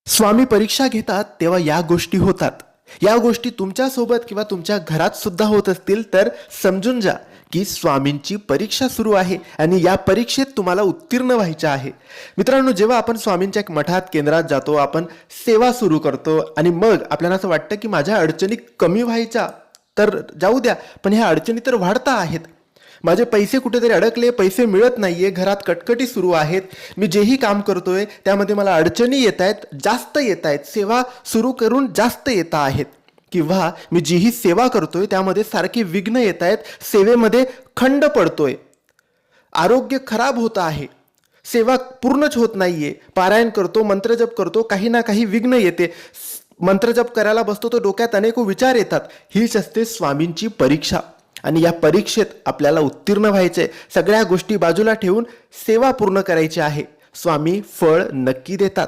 स्वामी परीक्षा घेतात तेव्हा या गोष्टी होतात. या गोष्टी तुमच्यासोबत किंवा तुमच्या घरात सुद्धा होत असतील तर समजून जा की स्वामींची परीक्षा सुरू आहे आणि या परीक्षेत तुम्हाला उत्तीर्ण व्हायचे आहे. मित्रांनो, जेव्हा आपण स्वामींच्या एक मठात केंद्रात जातो, आपण सेवा सुरू करतो आणि मग आपल्याला असं वाटतं की माझ्या अडचणी कमी व्हायच्या तर जाऊ द्या, पण ह्या अडचणी तर वाढता आहेत. माझे पैसे कुठेतरी अडकले, पैसे मिळत नाहीये, घरात कटकटी सुरू आहेत, मी जेही काम करतोय त्यामध्ये मला अडचणी येत आहेत, जास्त येत आहेत, सेवा सुरू करून जास्त येत आहेत, किंवा मी जीही सेवा करतोय त्यामध्ये सारखे विघ्न येत आहेत, सेवेमध्ये खंड पडतोय, आरोग्य खराब होत आहे, सेवा पूर्णच होत नाहीये, पारायण करतो, मंत्रजप करतो, काही ना काही विघ्न येते, मंत्रजप करायला बसतो तर डोक्यात अनेक विचार येतात. हीच असते स्वामींची परीक्षा आणि या परीक्षेत आपल्याला उत्तीर्ण व्हायचे. सगळ्या गोष्टी बाजूला ठेवून सेवा पूर्ण करायची आहे. स्वामी फळ नक्की देतात.